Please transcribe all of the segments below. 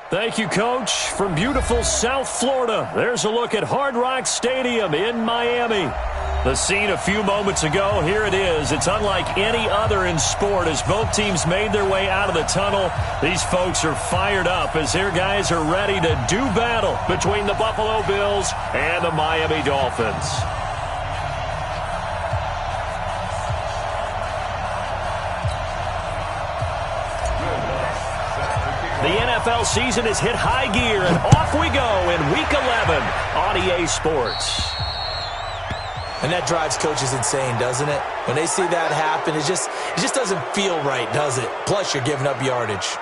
Thank you, Coach. From beautiful South Florida, there's a look at Hard Rock Stadium in Miami. The scene a few moments ago, here it is. It's unlike any other in sport as both teams made their way out of the tunnel. These folks are fired up as their guys are ready to do battle between the Buffalo Bills and the Miami Dolphins. The NFL season has hit high gear, and off we go in Week 11 on EA Sports. And that drives coaches insane, doesn't it? When they see that happen, it just doesn't feel right, does it? Plus, you're giving up yardage.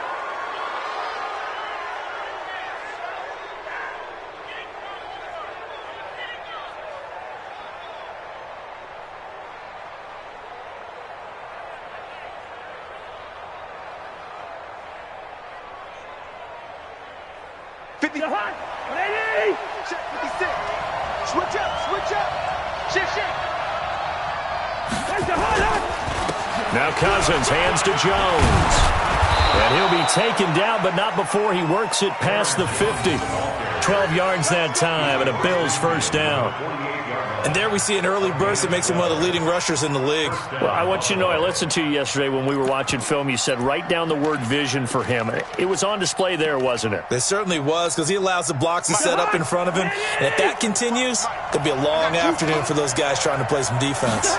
Now Cousins hands to Jones. And he'll be taken down, but not before he works it past the 50. 12 yards that time, and a Bills first down. And there we see an early burst that makes him one of the leading rushers in the league. Well, I want you to know, I listened to you yesterday when we were watching film. You said write down the word vision for him. It was on display there, wasn't it? It certainly was, because he allows the blocks to set up in front of him. And if that continues, it'll be a long afternoon for those guys trying to play some defense.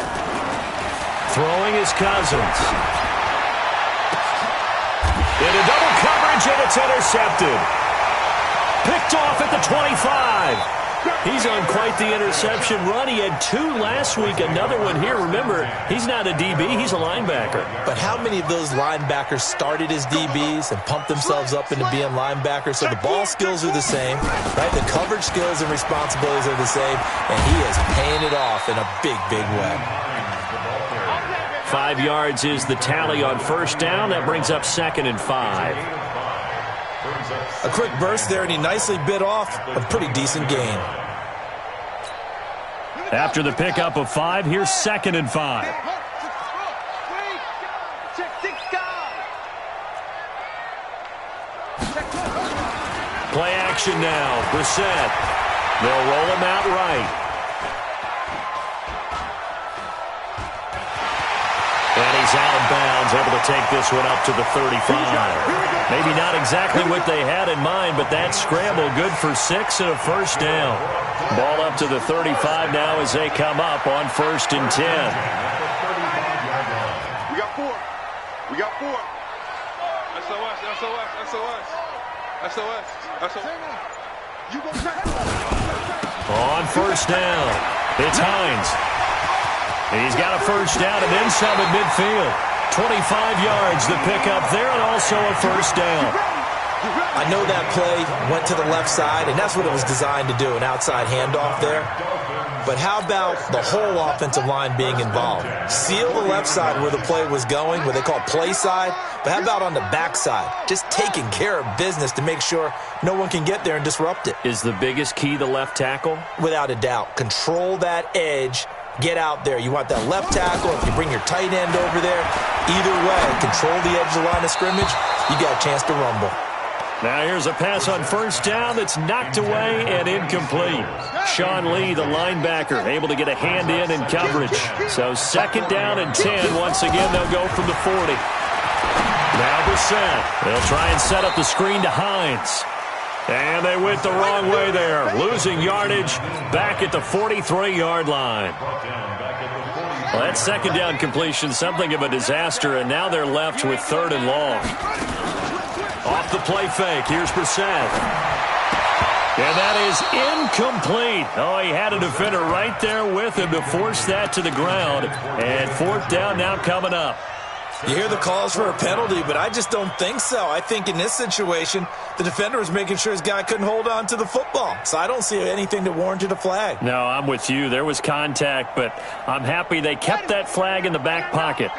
Throwing is Cousins. Into double coverage, and it's intercepted. Picked off at the 25. He's on quite the interception run. He had 2 last week, another one here. Remember, he's not a DB, he's a linebacker. But how many of those linebackers started as DBs and pumped themselves up into being linebackers? So the ball skills are the same, right? The coverage skills and responsibilities are the same, and he is paying it off in a big, big way. 5 yards is the tally on first down. That brings up 2nd and 5. A quick burst there, and he nicely bit off a pretty decent gain. After the pickup of 5, here's 2nd and 5. Play action now. Brissett. They'll roll him out right. And he's out of bounds, able to take this one up to the 35. Maybe not exactly what they had in mind, but that scramble good for 6 and a first down. Ball up to the 35 now as they come up on 1st and 10. We got 4. We got 4. SOS, SOS, SOS. SOS, SOS. On first down, it's Hines. He's got a first down and then some at midfield. 25 yards the pickup there, and also a first down. I know that play went to the left side, and that's what it was designed to do, an outside handoff there. But how about the whole offensive line being involved? Seal the left side where the play was going, what they call play side. But how about on the back side? Just taking care of business to make sure no one can get there and disrupt it. Is the biggest key the left tackle? Without a doubt. Control that edge. Get out there. You want that left tackle. If you bring your tight end over there, either way, control the edge of the line of scrimmage, you got a chance to rumble. Now here's a pass on first down that's knocked away and incomplete. Sean Lee, the linebacker, able to get a hand in coverage. So 2nd down and 10. Once again, they'll go from the 40. Now Brissett. They'll try and set up the screen to Hines. And they went the wrong way there, losing yardage back at the 43-yard line. Well, that 2nd down completion, something of a disaster, and now they're left with 3rd and long. Off the play fake, here's Brissett. And that is incomplete. Oh, he had a defender right there with him to force that to the ground. And 4th down now coming up. You hear the calls for a penalty, but I just don't think so. I think in this situation, the defender was making sure his guy couldn't hold on to the football. So I don't see anything that warranted a flag. No, I'm with you. There was contact, but I'm happy they kept that flag in the back pocket.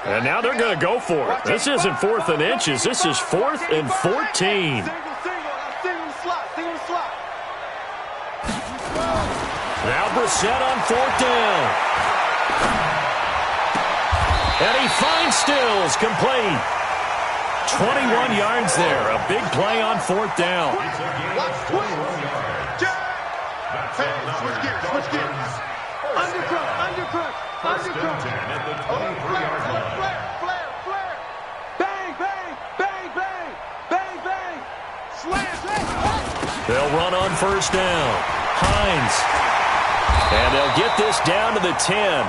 And now they're going to go for it. This isn't 4th and inches. This is 4th and 14. Now Brissett on 4th down. And he finds Stills complete. 21 yards there. A big play on 4th down. Switch gears. Undercut. Flare. Bang. Slam. They'll run on 1st down. Hines. And they'll get this down to the 10.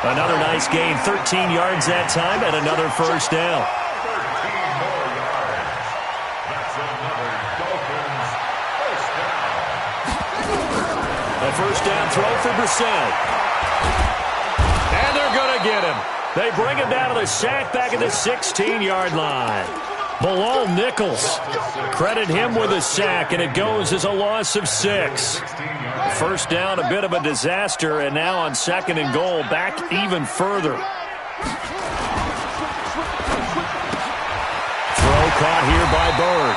Another nice gain, 13 yards that time, and another 1st down. A 1st down throw for Brissett. And they're going to get him. They bring him down to the sack back at the 16-yard line. Bilal Nichols. Credit him with a sack, and it goes as a loss of 6. 1st down, a bit of a disaster, and now on 2nd and goal, back even further. Throw caught here by Bird.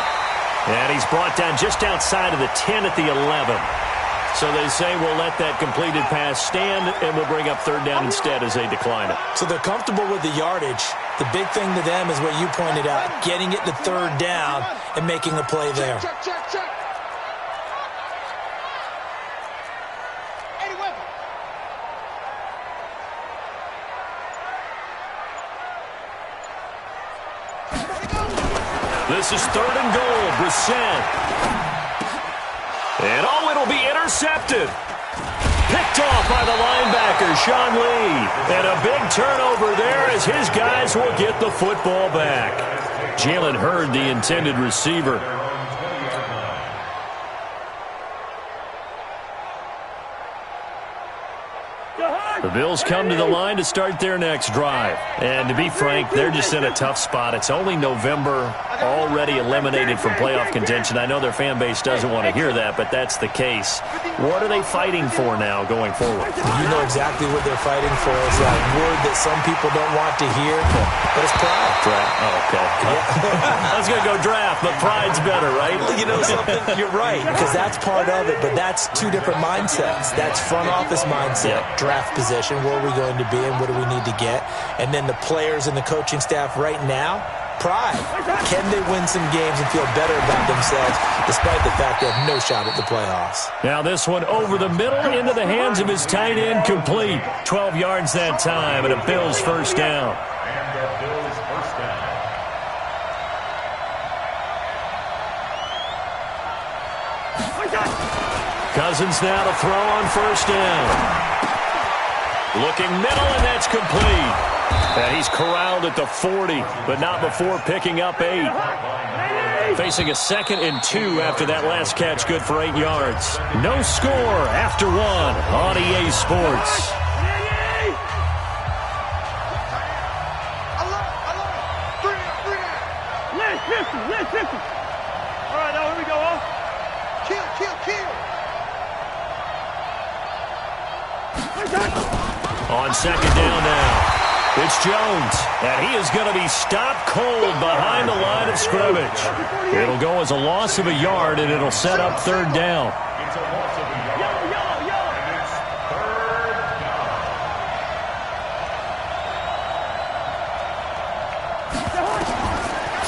And he's brought down just outside of the 10 at the 11. So they say we'll let that completed pass stand, and we'll bring up 3rd down instead as they decline it. So they're comfortable with the yardage. The big thing to them is what you pointed out, getting it to 3rd down and making a play there. Check. This is 3rd and goal. Brissett. And it'll be intercepted. Picked off by the linebacker, Sean Lee. And a big turnover there as his guys will get the football back. Jalen Hurd, the intended receiver. The Bills come to the line to start their next drive. And to be frank, they're just in a tough spot. It's only November, already eliminated from playoff contention. I know their fan base doesn't want to hear that, but that's the case. What are they fighting for now going forward? You know exactly what they're fighting for. It's that word that some people don't want to hear, but it's pride. Draft. Oh, okay. I was going to go draft, but pride's better, right? You know something? You're right, because that's part of it, but that's two different mindsets. That's front office mindset, draft position. Where are we going to be and what do we need to get? And then the players and the coaching staff right now, pride. Can they win some games and feel better about themselves despite the fact they have no shot at the playoffs? Now this one over the middle into the hands of his tight end, complete. 12 yards that time and a Bills 1st down. Cousins now to throw on 1st down. Looking middle, and that's complete. And he's corralled at the 40, but not before picking up 8. Facing a 2nd and 2 after that last catch, good for 8 yards. No score after 1 on EA Sports. Listen. All right, now here we go, Kill. On 2nd down now, it's Jones, and he is going to be stopped cold behind the line of scrimmage. It'll go as a loss of a yard, and it'll set up 3rd down.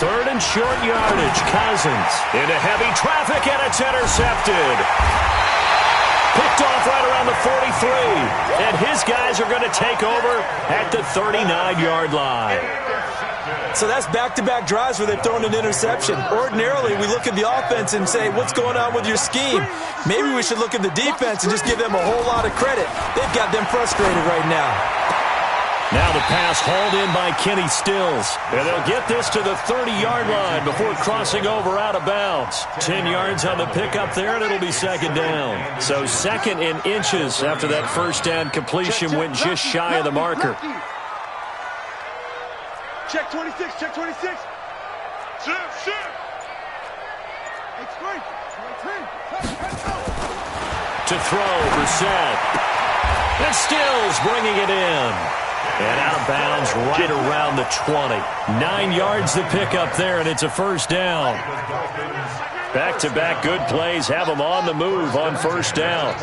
Third and short yardage, Cousins into heavy traffic, and it's intercepted. Picked off right around the 43, and his guys are going to take over at the 39-yard line. So that's back-to-back drives where they've thrown an interception. Ordinarily, we look at the offense and say, what's going on with your scheme? Maybe we should look at the defense and just give them a whole lot of credit. They've got them frustrated right now. Now the pass hauled in by Kenny Stills. And they'll get this to the 30-yard line before crossing over out of bounds. 10 yards on the pickup there, and it'll be 2nd down. So 2nd and inches after that 1st down completion went just shy of the marker. Check 26. Shift. To throw, Brissett. And Stills bringing it in. And out of bounds right around the 20. 9 yards to pick up there, and it's a 1st down. Back-to-back good plays have them on the move on 1st down.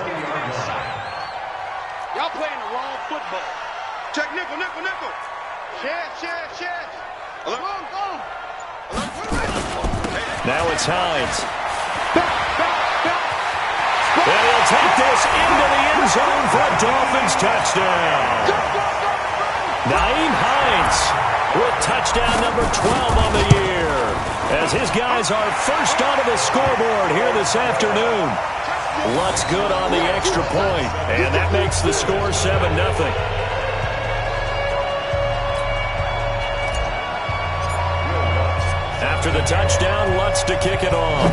Y'all playing the wrong football. Check nickel. Shed. Go. Now it's Hines. And he'll take this into the end zone for a Dolphins touchdown. Nyheim Hines with touchdown number 12 on the year, as his guys are first onto the scoreboard here this afternoon. Lutz good on the extra point, and that makes the score 7-0. After the touchdown, Lutz to kick it off.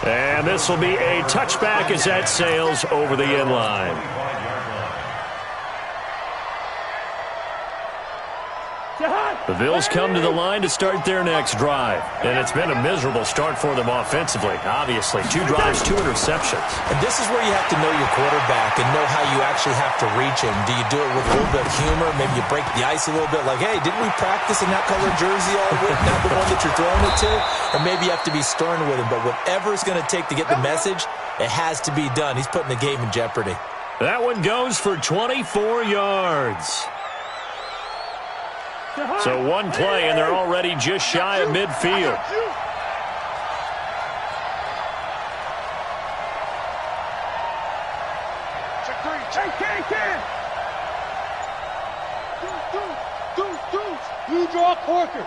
And this will be a touchback as that sails over the end line. The Bills come to the line to start their next drive. And it's been a miserable start for them offensively. Obviously, 2 drives, 2 interceptions. And this is where you have to know your quarterback and know how you actually have to reach him. Do you do it with a little bit of humor? Maybe you break the ice a little bit like, hey, didn't we practice in that colored jersey all week? Not the one that you're throwing it to? Or maybe you have to be stern with him. But whatever it's going to take to get the message, it has to be done. He's putting the game in jeopardy. That one goes for 24 yards. So one play, and they're already just shy of midfield. You draw corkers.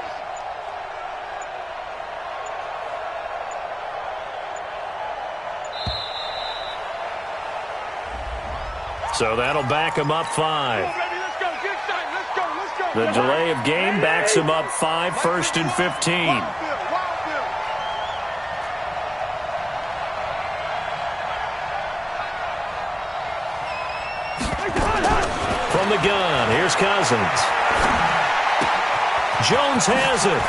So that'll back him up 5. The delay of game backs him up 5, 1st and 15. From the gun, here's Cousins. Jones has it.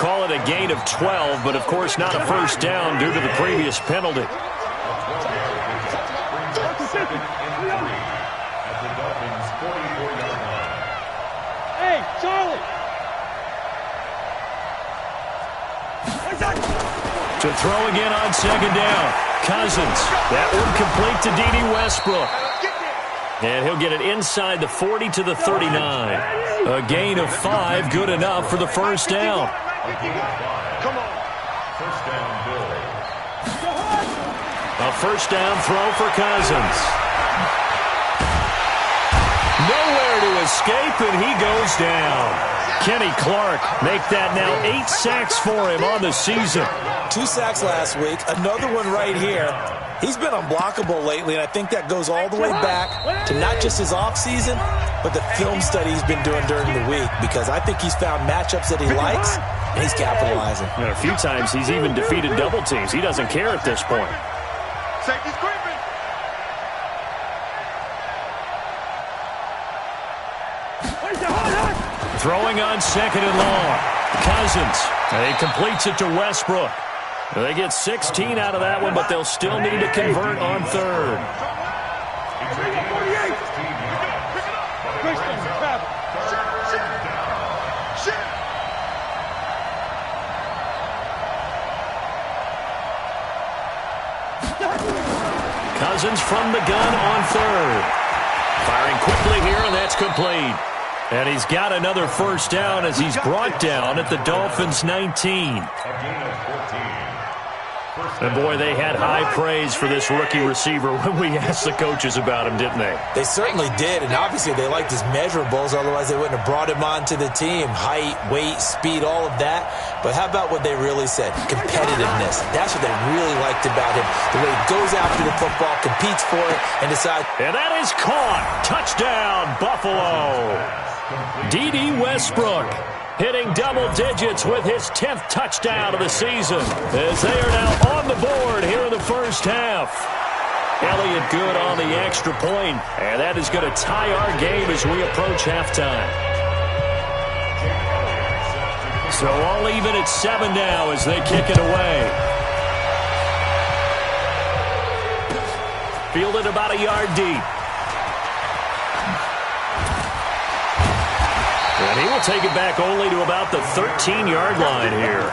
Call it a gain of 12, but of course not a first down due to the previous penalty. Hey, Charlie! To throw again on 2nd down. Cousins. That one complete to D.D. Westbrook. And he'll get it inside the 40 to the 39. A gain of 5, good enough for the first down. Come on. First down, Bill. A first down throw for Cousins. Nowhere to escape, and he goes down. Kenny Clark make that now 8 sacks for him on the season. 2 sacks last week, another one right here. He's been unblockable lately, and I think that goes all the way back to not just his offseason, but the film study he's been doing during the week, because I think he's found matchups that he likes, and he's capitalizing. And a few times he's even defeated double teams. He doesn't care at this point. Safety's creeping. Throwing on 2nd and long. Cousins. And he completes it to Westbrook. They get 16 out of that one, but they'll still need to convert on 3rd. Cousins from the gun on 3rd. Firing quickly here, and that's complete. And he's got another first down as he's brought down at the Dolphins' 19. And, boy, they had high praise for this rookie receiver when we asked the coaches about him, didn't they? They certainly did, and obviously they liked his measurables. Otherwise, they wouldn't have brought him onto the team. Height, weight, speed, all of that. But how about what they really said? Competitiveness. That's what they really liked about him. The way he goes after the football, competes for it, and decides. And that is caught. Touchdown, Buffalo. D.D. Westbrook hitting double digits with his 10th touchdown of the season, as they are now on the board here in the first half. Elliott good on the extra point, and that is going to tie our game as we approach halftime. So all even at 7 now as they kick it away. Fielded about a yard deep. And he will take it back only to about the 13-yard line here.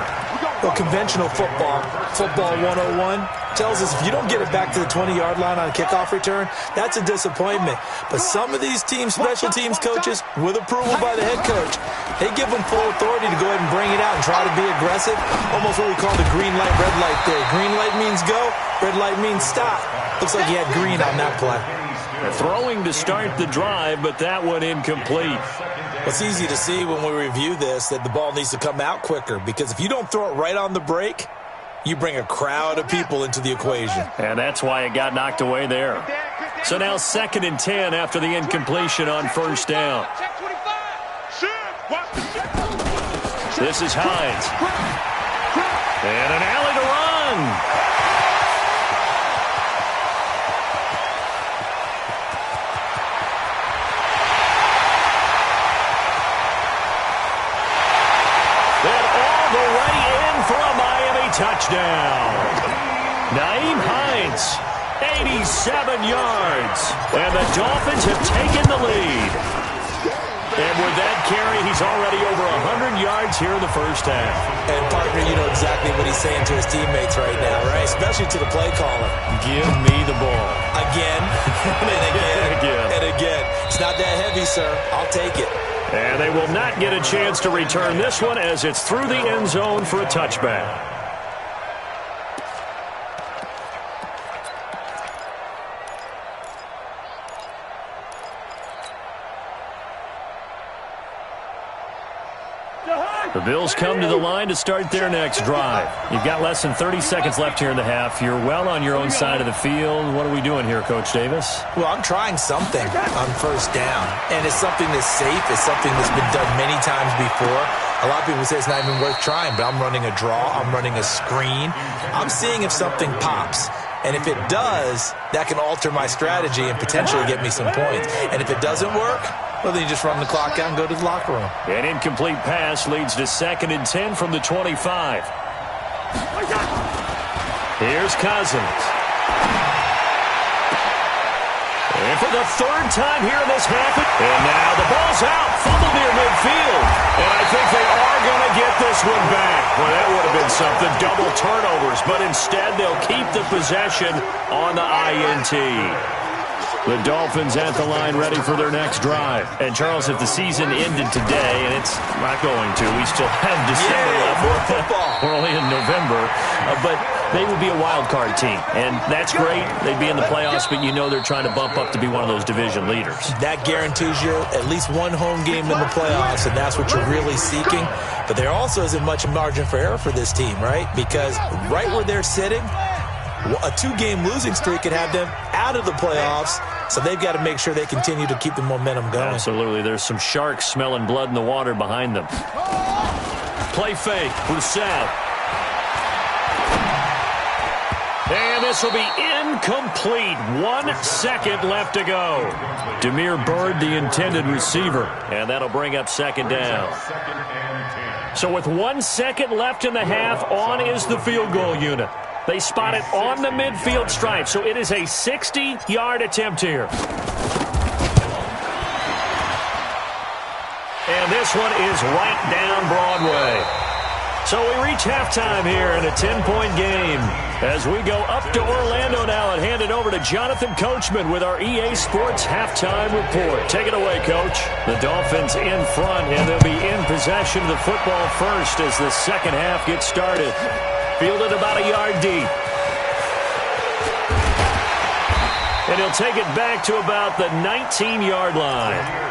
Well, conventional football 101, tells us if you don't get it back to the 20-yard line on a kickoff return, that's a disappointment. But some of these special teams coaches, with approval by the head coach, they give them full authority to go ahead and bring it out and try to be aggressive. Almost what we call the green light, red light theory. Green light means go, red light means stop. Looks like he had green on that play. Throwing to start the drive, but that one incomplete. It's easy to see when we review this that the ball needs to come out quicker, because if you don't throw it right on the break, you bring a crowd of people into the equation. And that's why it got knocked away there. So now 2nd and 10 after the incompletion on first down. This is Hines. And an alley to run. Touchdown. Naeem Hines, 87 yards. And the Dolphins have taken the lead. And with that carry, he's already over 100 yards here in the first half. And, partner, you know exactly what he's saying to his teammates right now, right? Especially to the play caller. Give me the ball. Again, and again, and again. It's not that heavy, sir. I'll take it. And they will not get a chance to return this one as it's through the end zone for a touchback. The Bills come to the line to start their next drive. You've got less than 30 seconds left here in the half. You're well on your own side of the field. What are we doing here, Coach Davis? Well, I'm trying something on first down, and it's something that's safe. It's something that's been done many times before. A lot of people say it's not even worth trying, but I'm running a draw. I'm running a screen. I'm seeing if something pops. And if it does, that can alter my strategy and potentially get me some points. And if it doesn't work, well, then you just run the clock out and go to the locker room. An incomplete pass leads to 2nd and 10 from the 25. Here's Cousins. And for the 3rd time here in this half. And now the ball's out. Fumble near midfield. And I think they are going to get this one back. Well, that would have been something. Double turnovers. But instead, they'll keep the possession on the INT. The Dolphins at the line ready for their next drive. And, Charles, if the season ended today, and it's not going to, we still have December left. More football. We're only in November. But they would be a wild card team. And that's great. They'd be in the playoffs, but you know they're trying to bump up to be one of those division leaders. That guarantees you at least one home game in the playoffs, and that's what you're really seeking. But there also isn't much margin for error for this team, right? Because right where they're sitting, a 2-game losing streak could have them out of the playoffs, so they've got to make sure they continue to keep the momentum going. Absolutely. There's some sharks smelling blood in the water behind them. Play fake. Rousseau. And this will be incomplete. 1 second left to go. Demir Bird, the intended receiver. And that'll bring up 2nd down. So with 1 second left in the half, on is the field goal unit. They spot it on the midfield stripe, so it is a 60-yard attempt here. And this one is right down Broadway. So we reach halftime here in a 10-point game. As we go up to Orlando now and hand it over to Jonathan Coachman with our EA Sports Halftime Report. Take it away, Coach. The Dolphins in front, and they'll be in possession of the football first as the second half gets started. Fielded about a yard deep. And he'll take it back to about the 19-yard line.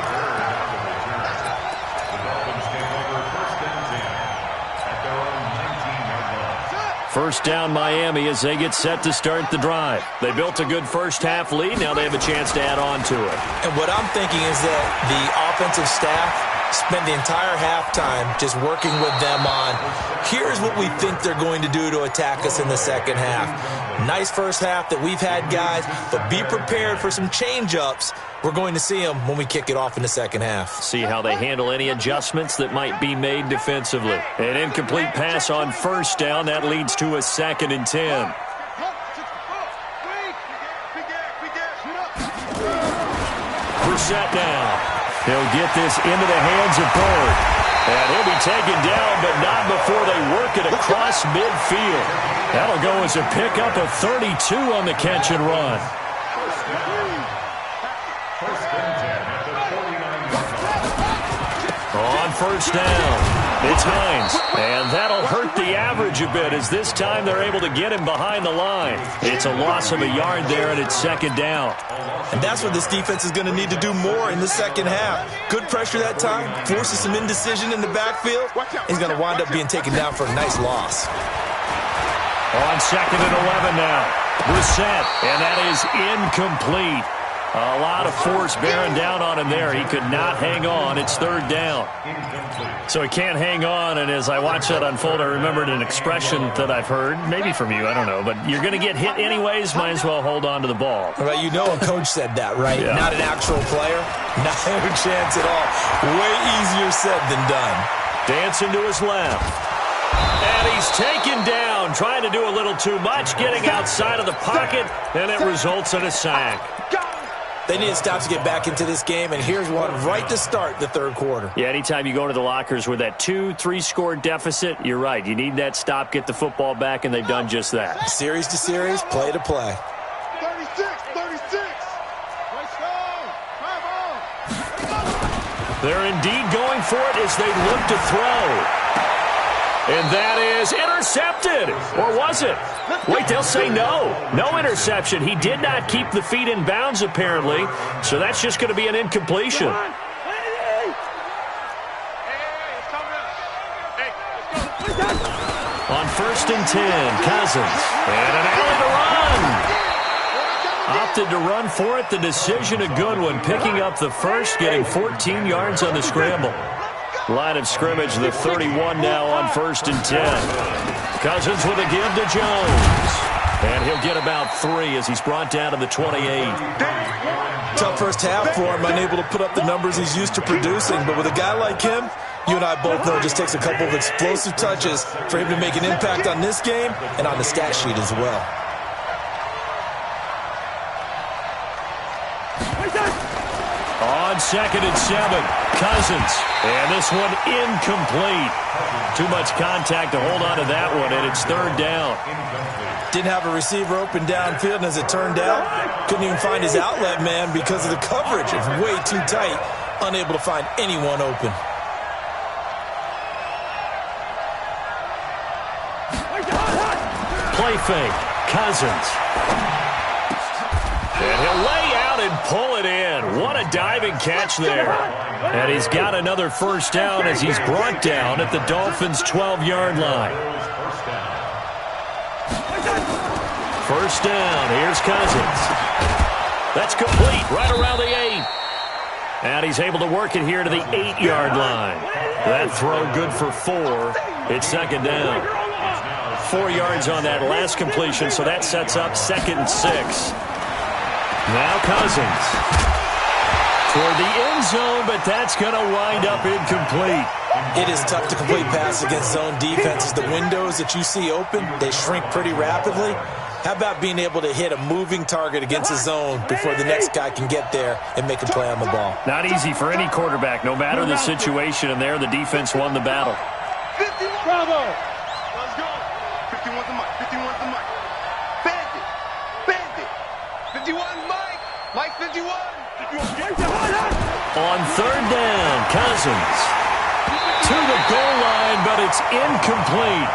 First down Miami as they get set to start the drive. They built a good first half lead. Now they have a chance to add on to it. And what I'm thinking is that the offensive staff spend the entire halftime just working with them on, here's what we think they're going to do to attack us in the second half. Nice first half that we've had, guys, but be prepared for some change-ups. We're going to see them when we kick it off in the second half. See how they handle any adjustments that might be made defensively. An incomplete pass on first down. That leads to a 2nd and 10. Brissett now. He'll get this into the hands of Bird. And he'll be taken down, but not before they work it across midfield. That'll go as a pickup of 32 on the catch and run. On first down, it's Hines. And that'll hurt the average a bit as this time they're able to get him behind the line. It's a loss of a yard there, and it's second down. And that's what this defense is going to need to do more in the second half. Good pressure that time, forces some indecision in the backfield. He's going to wind up being taken down for a nice loss. On second and 11 now. Brissett, and that is incomplete. A lot of force bearing down on him there. He could not hang on. It's third down. So he can't hang on, and as I watch that unfold, I remembered an expression that I've heard, maybe from you, I don't know, but you're going to get hit anyways, might as well hold on to the ball. Well, you know a coach said that, right? Yeah. Not an actual player. Not a chance at all. Way easier said than done. Dancing to his left. And he's taken down, trying to do a little too much, getting outside of the pocket, and it results in a sack. They need to stop to get back into this game, and here's one right to start the third quarter. Yeah, anytime you go to the lockers with that 2-3 score deficit, you're right. You need that stop, get the football back, and they've done just that. Series to series, play to play. 36. They're indeed going for it as they look to throw. And that is intercepted. Or was it? Wait, they'll say no. No interception. He did not keep the feet in bounds, apparently. So that's just going to be an incompletion. On first and 10, Cousins. And an alley to run. Opted to run for it. The decision a good one. Picking up the first, getting 14 yards on the scramble. Line of scrimmage, the 31 now on first and 10. Cousins with a give to Jones. And he'll get about 3 as he's brought down to the 28. Tough first half for him, unable to put up the numbers he's used to producing. But with a guy like him, you and I both know it just takes a couple of explosive touches for him to make an impact on this game and on the stat sheet as well. On second and 7, Cousins. And this one incomplete. Too much contact to hold on to that one, and it's third down. Didn't have a receiver open downfield, and as it turned out, couldn't even find his outlet man because of the coverage. It's way too tight, unable to find anyone open. Play fake, Cousins. And he'll lay out and pull it in. What a diving catch there. And he's got another first down as he's brought down at the Dolphins' 12-yard line. First down, here's Cousins. That's complete, right around the 8. And he's able to work it here to the 8-yard line. That throw good for 4. It's second down. 4 yards on that last completion, so that sets up second and 6. Now Cousins toward the end zone, but that's going to wind up incomplete. It is tough to complete passes against zone defenses. The windows that you see open, they shrink pretty rapidly. How about being able to hit a moving target against a zone before the next guy can get there and make a play on the ball? Not easy for any quarterback, no matter the situation, and there the defense won the battle. 51. Bravo. Let's go. 51's the mic. 51's the mic. Bandit. Bandit. 51, Mike. Mike 51. On third down, Cousins to the goal line, but it's incomplete.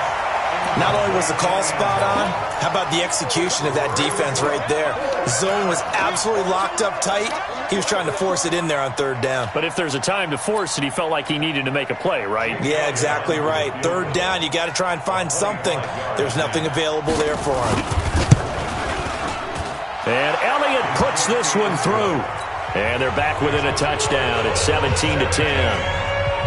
Not only was the call spot on, how about the execution of that defense right there? The zone was absolutely locked up tight. He was trying to force it in there on third down. But if there's a time to force it, he felt like he needed to make a play, right? Yeah, exactly right. Third down, you got to try and find something. There's nothing available there for him. And Elliott puts this one through. And they're back within a touchdown. It's 17-10.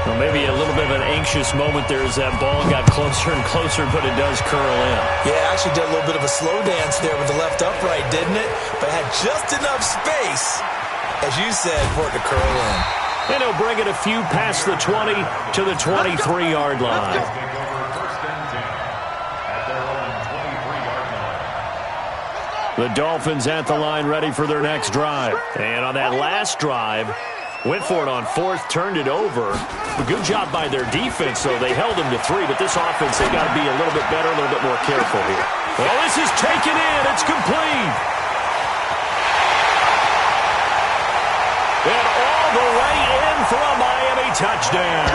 Well, maybe a little bit of an anxious moment there as that ball got closer and closer, but it does curl in. Yeah, actually did a little bit of a slow dance there with the left upright, didn't it? But had just enough space, as you said, for it to curl in. And he'll bring it a few past the 20 to the 23-yard line. The Dolphins at the line ready for their next drive. And on that last drive, Went for it on fourth, turned it over. But good job by their defense, though. They held them to 3, but this offense, they got to be a little bit better, a little bit more careful here. Well, this is taken in. It's complete. And all the way in for a Miami touchdown.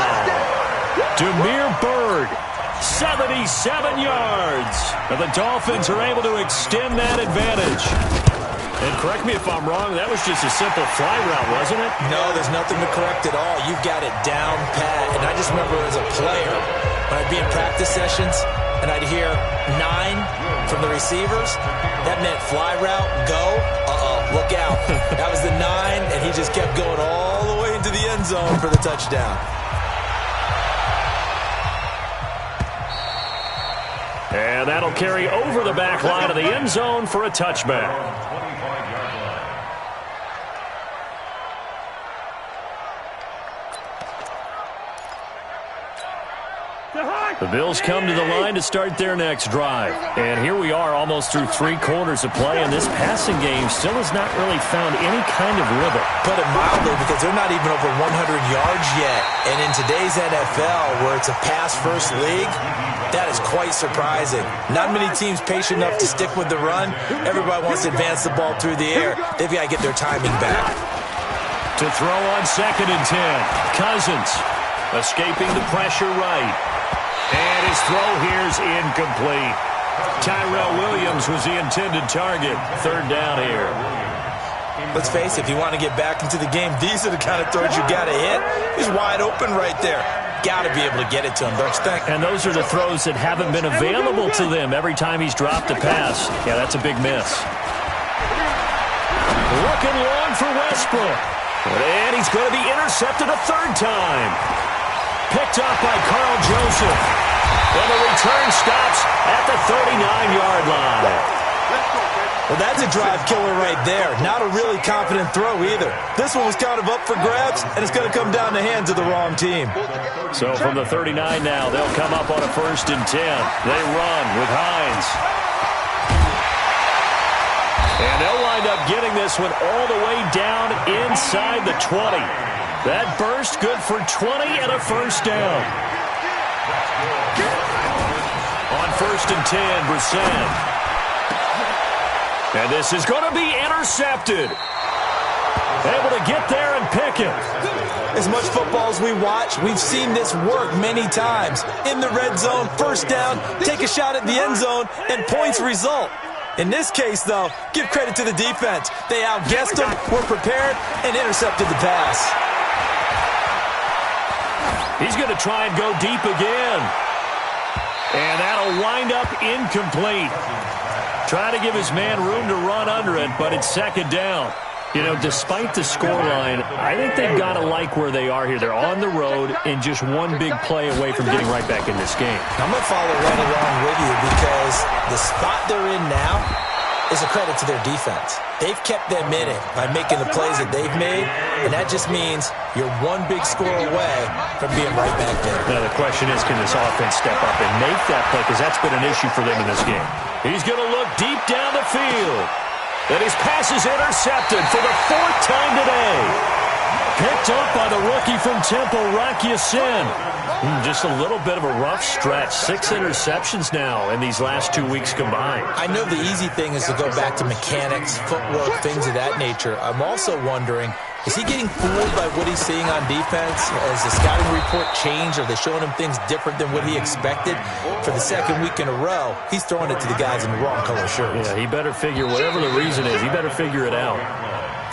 Demir Bird, 77 yards. And the Dolphins are able to extend that advantage. And correct me if I'm wrong, that was just a simple fly route, wasn't it? No, there's nothing to correct at all. You've got it down pat. And I just remember as a player, when I'd be in practice sessions and I'd hear 9 from the receivers, that meant fly route, go, look out. That was the 9, and he just kept going all the way into the end zone for the touchdown. And that'll carry over the back line of the end zone for a touchback. The Bills come to the line to start their next drive. And here we are almost through 3 quarters of play, and this passing game still has not really found any kind of rhythm. Put it mildly, because they're not even over 100 yards yet. And in today's NFL, where it's a pass-first league, that is quite surprising. Not many teams patient enough to stick with the run. Everybody wants to advance the ball through the air. They've got to get their timing back. To throw on 2nd and 10. Cousins escaping the pressure right. And his throw here's incomplete. Tyrell Williams was the intended target. 3rd down here. Let's face it, if you want to get back into the game, these are the kind of throws you got to hit. He's wide open right there. Got to be able to get it to him, don't you think? And those are the throws that haven't been available to them every time he's dropped a pass. Yeah, that's a big miss. Looking long for Westbrook. And he's going to be intercepted a 3rd time. Picked up by Carl Joseph. And the return stops at the 39-yard line. Well, that's a drive killer right there. Not a really confident throw either. This one was kind of up for grabs, and it's going to come down the hands of the wrong team. So from the 39 now, they'll come up on a 1st and 10. They run with Hines. And they'll wind up getting this one all the way down inside the 20. That burst good for 20 and a 1st down. On 1st and 10, Brissett. And this is going to be intercepted. Able to get there and pick it. As much football as we watch, we've seen this work many times. In the red zone, 1st down, take a shot at the end zone, and points result. In this case, though, give credit to the defense. They outguessed them, were prepared, and intercepted the pass. He's going to try and go deep again. And that'll wind up incomplete. Trying to give his man room to run under it, but it's 2nd down. You know, despite the scoreline, I think they've got to like where they are here. They're on the road and just one big play away from getting right back in this game. I'm going to follow right along with you because the spot they're in now is a credit to their defense. They've kept them in it by making the plays that they've made, and that just means you're one big score away from being right back there. Now, the question is, can this offense step up and make that play? Because that's been an issue for them in this game. He's going to look deep down the field. And his pass is intercepted for the 4th time today. Picked up by the rookie from Temple, Rocky Sin. Just a little bit of a rough stretch. 6 interceptions now in these last 2 weeks combined. I know the easy thing is to go back to mechanics, footwork, things of that nature. I'm also wondering, is he getting fooled by what he's seeing on defense? Has the scouting report changed? Are they showing him things different than what he expected? For the 2nd week in a row, he's throwing it to the guys in the wrong color shirts. Yeah, he better figure, whatever the reason is, he better figure it out.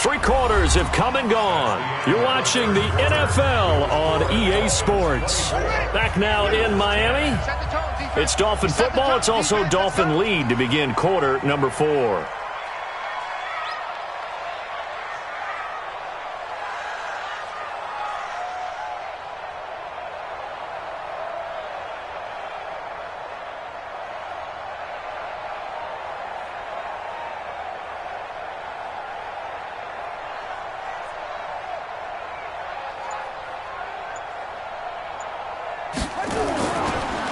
3 quarters have come and gone. You're watching the NFL on EA Sports. Back now in Miami. It's Dolphin football. It's also Dolphin lead to begin quarter number 4.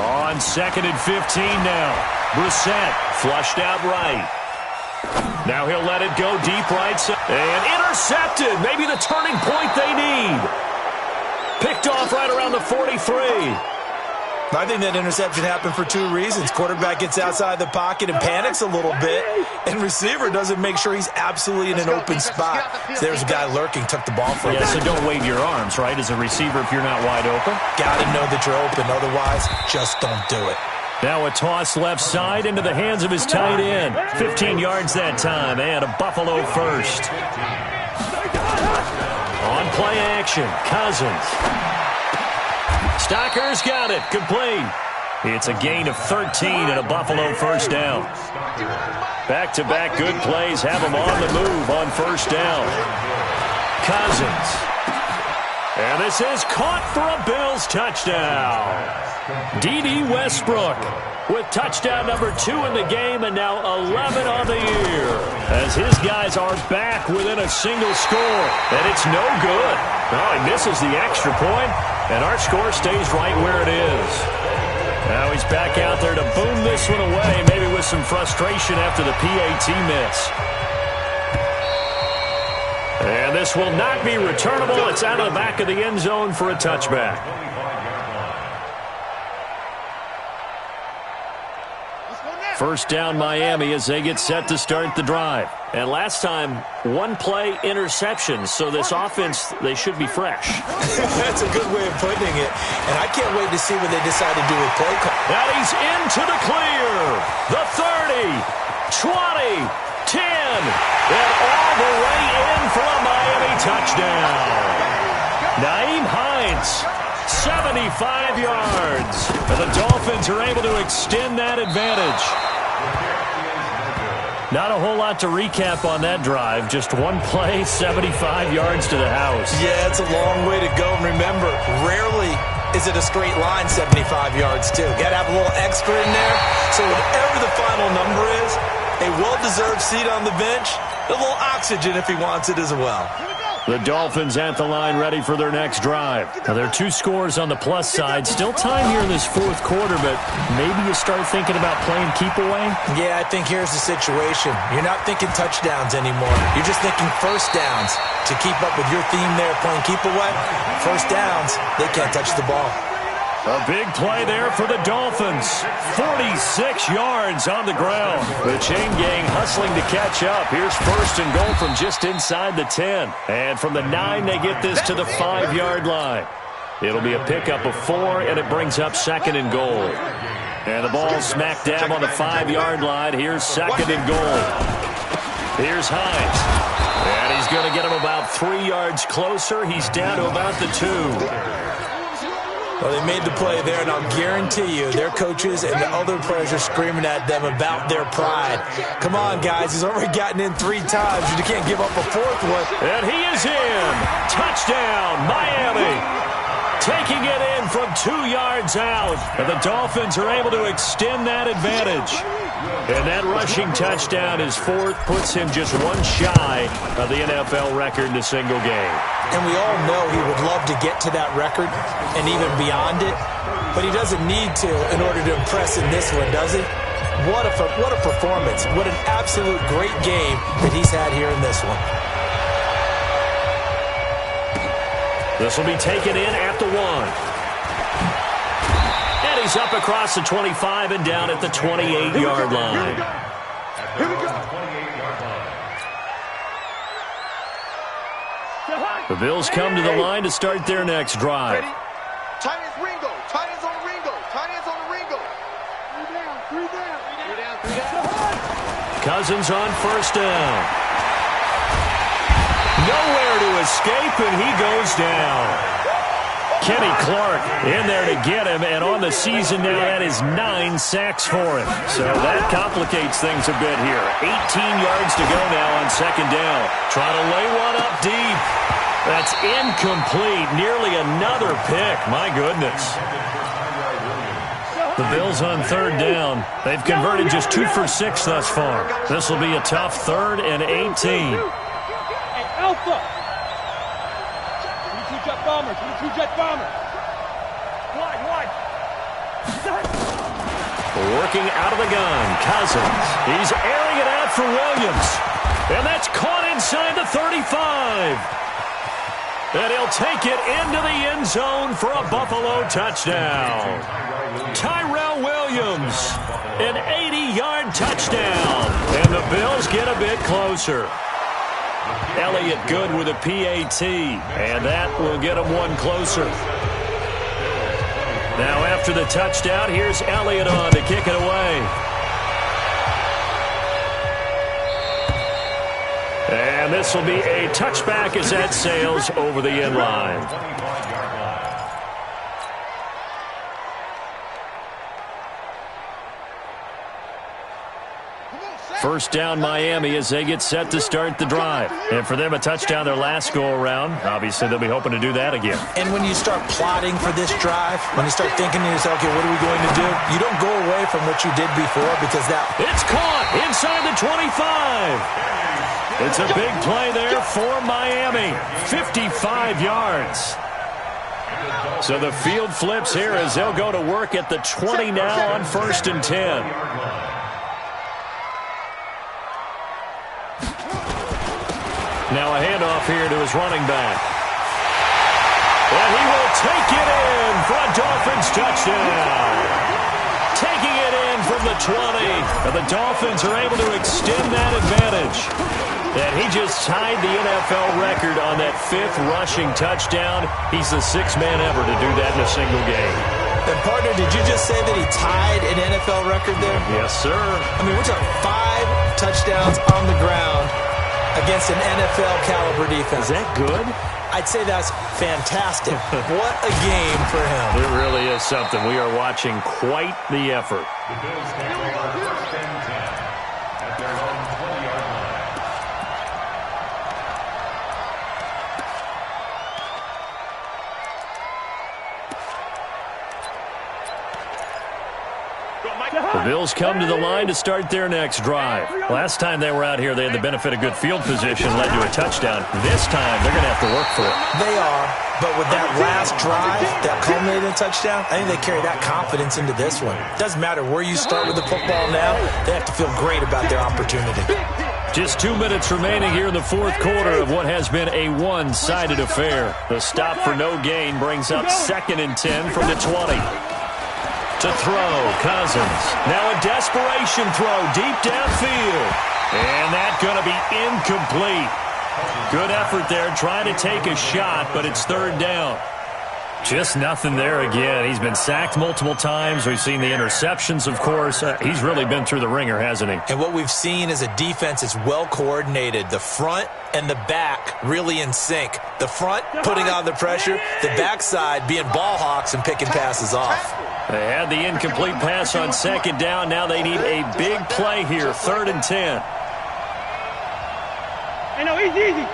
On 2nd and 15 now. Brissett flushed out right. Now he'll let it go deep right side. And intercepted. Maybe the turning point they need. Picked off right around the 43. I think that interception happened for two reasons. Quarterback gets outside the pocket and panics a little bit, and receiver doesn't make sure he's absolutely in an open spot. So there's a guy lurking, took the ball from him. Yeah, so don't wave your arms, right, as a receiver if you're not wide open. Got to know that you're open. Otherwise, just don't do it. Now a toss left side into the hands of his tight end. 15 yards that time, and a Buffalo first. On play action, Cousins. Stocker's got it. Complete. It's a gain of 13 and a Buffalo first down. Back-to-back good plays have them on the move on first down. Cousins. And this is caught for a Bills touchdown. D.D. Westbrook with touchdown number 2 in the game and now 11 on the year. As his guys are back within a single score. And it's no good. Oh, he misses the extra point. And our score stays right where it is. Now he's back out there to boom this one away, maybe with some frustration after the PAT miss. And this will not be returnable. It's out of the back of the end zone for a touchback. First down Miami as they get set to start the drive. And last time, one play interception. So this offense, they should be fresh. That's a good way of putting it. And I can't wait to see what they decide to do with play call. Now he's into the clear. The 30, 20, 10. And all the way in for a Miami touchdown. Naeem Hines. 75 yards. And the Dolphins are able to extend that advantage. Not a whole lot to recap on that drive. Just one play, 75 yards to the house. Yeah, it's a long way to go. And remember, rarely is it a straight line 75 yards, too. Got to have a little extra in there. So whatever the final number is, a well-deserved seat on the bench, a little oxygen if he wants it as well. The Dolphins at the line ready for their next drive. Now, there are 2 scores on the plus side. Still time here in this fourth quarter, but maybe you start thinking about playing keep away? Yeah, I think here's the situation. You're not thinking touchdowns anymore. You're just thinking first downs. To keep up with your theme there, playing keep away, first downs, they can't touch the ball. A big play there for the Dolphins. 46 yards on the ground. The chain gang hustling to catch up. Here's first and goal from just inside the 10. And from the 9, they get this to the 5-yard line. It'll be a pickup of 4, and it brings up second and goal. And the ball smack dab on the 5-yard line. Here's second and goal. Here's Hines. And he's going to get him about 3 yards closer. He's down to about the 2. Well, they made the play there, and I'll guarantee you their coaches and the other players are screaming at them about their pride. Come on, guys. He's already gotten in 3 times. You can't give up a 4th one. And he is in. Touchdown, Miami. Taking it in from 2 yards out. And the Dolphins are able to extend that advantage. And that rushing touchdown, his 4th, puts him just 1 shy of the NFL record in a single game. And we all know he would love to get to that record and even beyond it, but he doesn't need to in order to impress in this one, does he? What a performance. What an absolute great game that he's had here in this one. This will be taken in at the 1. And he's up across the 25 and down at the 28-yard line. Here we go. The Bills come to the line to start their next drive. Ready? Tight ends Ringo. Tight ends on the Ringo. Tight ends on the Ringo. 3 down. Cousins on first down. Nowhere to escape, and he goes down. Kenny Clark in there to get him, and on the season now, that is 9 sacks for him. So that complicates things a bit here. 18 yards to go now on second down. Trying to lay one up deep. That's incomplete. Nearly another pick. My goodness. The Bills on third down. They've converted just 2 for 6 thus far. This will be a tough 3rd and 18. Hey, Alpha! 22 jet bomber, 22 jet bomber. Wide. Working out of the gun, Cousins. He's airing it out for Williams. And that's caught inside the 35. And he'll take it into the end zone for a Buffalo touchdown. Tyrell Williams, an 80-yard touchdown. And the Bills get a bit closer. Elliott good with a PAT, and that will get him one closer. Now after the touchdown, here's Elliott on to kick it away. And this will be a touchback as that sails over the end line. First down Miami as they get set to start the drive. And for them, a touchdown their last go-around. Obviously, they'll be hoping to do that again. And when you start plotting for this drive, when you start thinking to yourself, okay, what are we going to do? You don't go away from what you did before because that... It's caught inside the 25. It's a big play there for Miami. 55 yards. So the field flips here as they'll go to work at the 20 now on 1st and 10. Now a handoff here to his running back. And he will take it in for a Dolphins touchdown. Taking it in from the 20. And the Dolphins are able to extend that advantage. And he just tied the NFL record on that 5th rushing touchdown. He's the 6th man ever to do that in a single game. And partner, did you just say that he tied an NFL record there? Yes, sir. I mean, we're talking 5 touchdowns on the ground against an NFL-caliber defense. Is that good? I'd say that's fantastic. What a game for him. It really is something. We are watching quite the effort. The Bills carry on 1st and 10 at their own 20-yard line. The Bills come to the line to start their next drive. Last time they were out here, they had the benefit of good field position, led to a touchdown. This time, they're going to have to work for it. They are, but with that last drive, that culminated in a touchdown, I think they carry that confidence into this one. It doesn't matter where you start with the football now, they have to feel great about their opportunity. Just 2 minutes remaining here in the 4th quarter of what has been a one-sided affair. The stop for no gain brings up 2nd and 10 from the 20. To throw, Cousins. Now a desperation throw deep downfield. And that's going to be incomplete. Good effort there trying to take a shot, but it's 3rd down. Just nothing there again. He's been sacked multiple times. We've seen the interceptions, of course. He's really been through the ringer, hasn't he? And what we've seen is a defense that's well coordinated. The front and the back really in sync. The front putting on the pressure. The backside being ball hawks and picking passes off. They had the incomplete pass on 2nd down. Now they need a big play here, 3rd and 10. Hey, no, easy.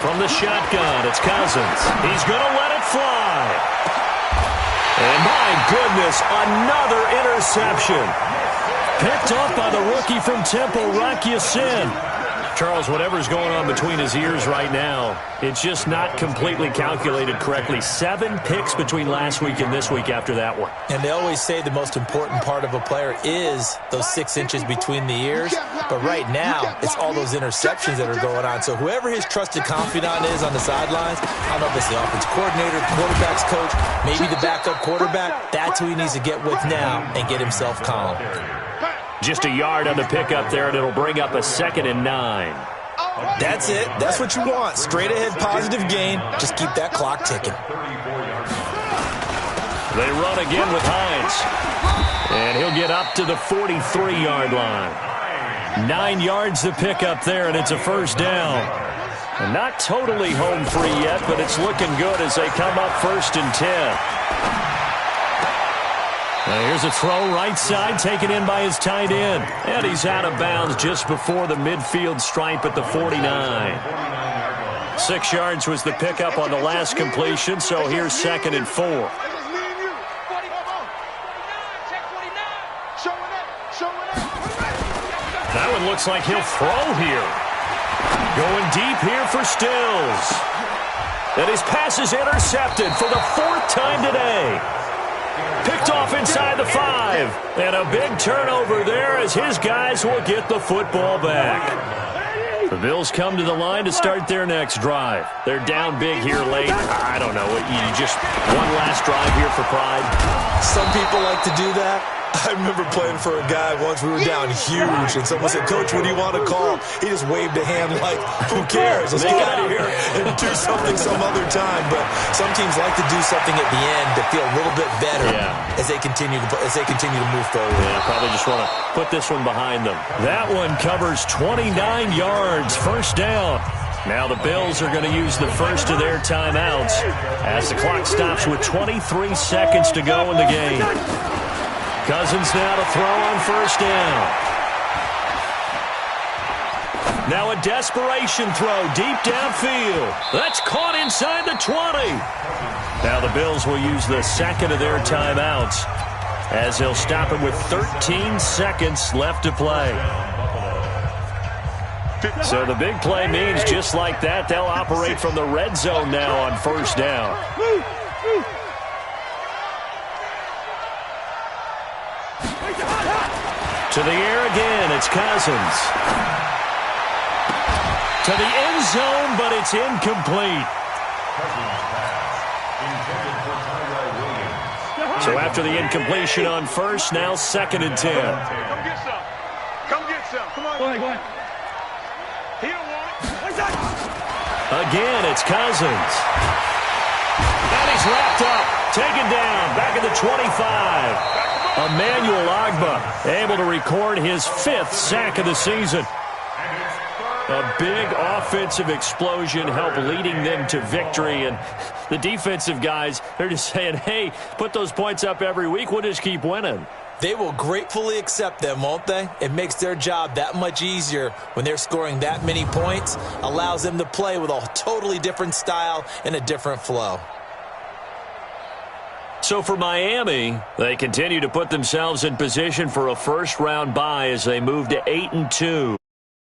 From the shotgun, it's Cousins. He's going to let it fly. And my goodness, another interception. Picked off by the rookie from Temple, Rock Ya-Sin. Charles, whatever's going on between his ears right now, it's just not completely calculated correctly. 7 picks between last week and this week after that one. And they always say the most important part of a player is those 6 inches between the ears. But right now, it's all those interceptions that are going on. So whoever his trusted confidant is on the sidelines, I don't know if it's the offense coordinator, quarterback's coach, maybe the backup quarterback, that's who he needs to get with now and get himself calm. Just a yard on the pickup there, and it'll bring up a 2nd and 9. That's it. That's what you want. Straight ahead positive gain. Just keep that clock ticking. They run again with Hines. And he'll get up to the 43-yard line. 9 yards to pick up there, and it's a 1st down. And not totally home free yet, but it's looking good as they come up 1st and 10. Now here's a throw right side, taken in by his tight end. And he's out of bounds just before the midfield stripe at the 49. 6 yards was the pickup on the last completion, so here's 2nd and 4. That one looks like he'll throw here. Going deep here for Stills. And his pass is intercepted for the 4th time today. Picked off inside the 5. And a big turnover there as his guys will get the football back. The Bills come to the line to start their next drive. They're down big here late. I don't know. You just one last drive here for pride. Some people like to do that. I remember playing for a guy once. We were down huge, and someone said, "Coach, what do you want to call?" He just waved a hand like, "Who cares? Let's get out of here and do something some other time." But some teams like to do something at the end to feel a little bit better as they continue to move forward. Yeah, probably just want to put this one behind them. That one covers 29 yards, first down. Now the Bills are going to use the first of their timeouts as the clock stops with 23 seconds to go in the game. Cousins now to throw on first down. Now a desperation throw deep downfield. That's caught inside the 20. Now the Bills will use the second of their timeouts as they'll stop it with 13 seconds left to play. So the big play means just like that, they'll operate from the red zone now on first down. To the air again, it's Cousins. To the end zone, but it's incomplete. So after the incompletion on first, now 2nd and 10. Come get some. Come get some. Come on. Go ahead. He don't want it. Again, it's Cousins. And he's wrapped up. Taken down. Back at the 25. Emmanuel Ogbah able to record his 5th sack of the season. A big offensive explosion helped leading them to victory. And the defensive guys, they're just saying, hey, put those points up every week. We'll just keep winning. They will gratefully accept them, won't they? It makes their job that much easier when they're scoring that many points. Allows them to play with a totally different style and a different flow. So for Miami, they continue to put themselves in position for a first-round bye as they move to 8-2.